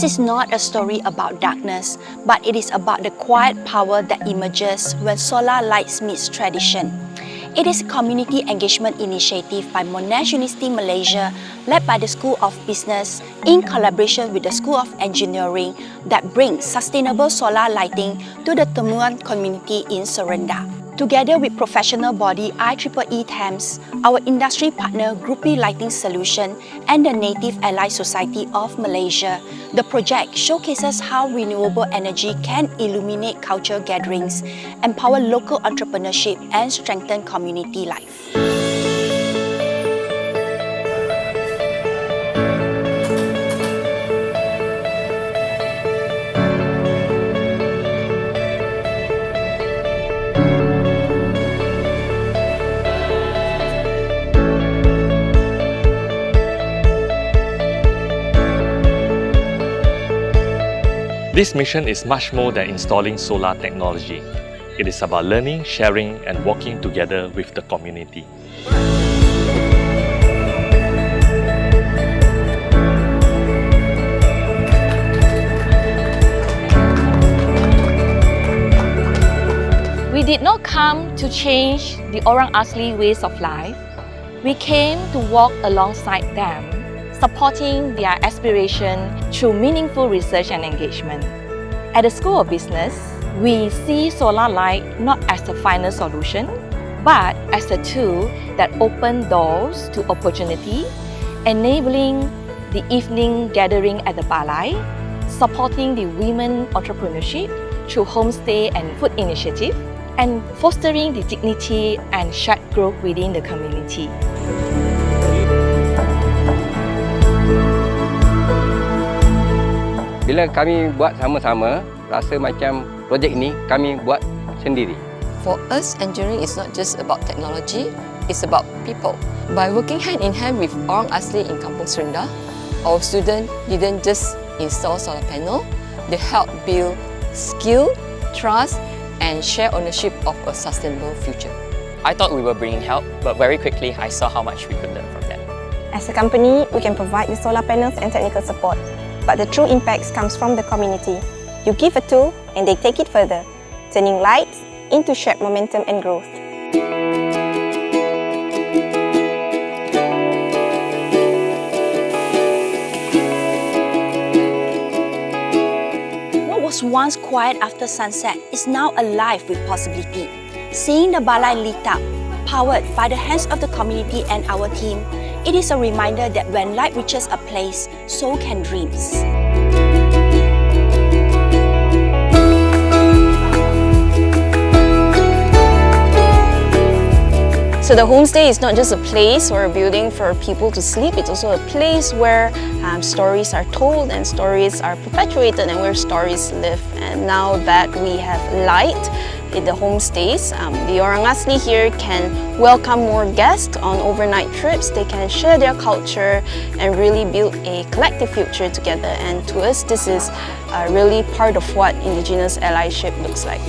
This is not a story about darkness, but it is about the quiet power that emerges when solar lights meets tradition. It is a community engagement initiative by Monash University Malaysia, led by the School of Business in collaboration with the School of Engineering, that brings sustainable solar lighting to the Temuan community in Serendah. Together with professional body IEEE TEMS, our industry partner Gruppe Lighting Solutions, and the Native Ally Society of Malaysia, the project showcases how renewable energy can illuminate cultural gatherings, empower local entrepreneurship, and strengthen community life. This mission is much more than installing solar technology. It is about learning, sharing, and working together with the community. We did not come to change the Orang Asli ways of life. We came to walk alongside them, supporting their aspiration through meaningful research and engagement. At the School of Business, we see solar light not as the final solution, but as a tool that opens doors to opportunity, enabling the evening gathering at the Balai, supporting the women entrepreneurship through homestay and food initiative, and fostering the dignity and shared growth within the community. Bila kami buat sama-sama, rasa macam projek ini kami buat sendiri. For us, engineering is not just about technology, it's about people. By working hand in hand with Orang Asli in Kampung Serendah, our students didn't just install solar panel, they helped build skill, trust, and share ownership of a sustainable future. I thought we were bringing help, but very quickly I saw how much we could learn from them. As a company, we can provide the solar panels and technical support, but the true impact comes from the community. You give a tool and they take it further, turning lights into shared momentum and growth. What was once quiet after sunset is now alive with possibility. Seeing the Balai lit up, powered by the hands of the community and our team, it is a reminder that when light reaches a place, so can dreams. So the homestay is not just a place or a building for people to sleep, it's also a place where stories are told and stories are perpetuated and where stories live. And now that we have light in the homestays, the Orang Asli here can welcome more guests on overnight trips. They can share their culture and really build a collective future together. And to us, this is really part of what Indigenous allyship looks like.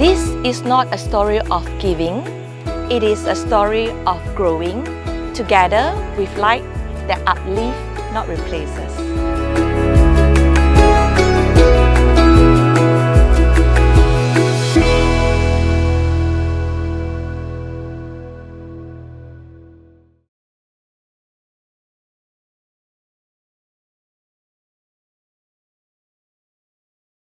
This is not a story of giving, it is a story of growing together with light that uplifts, not replaces.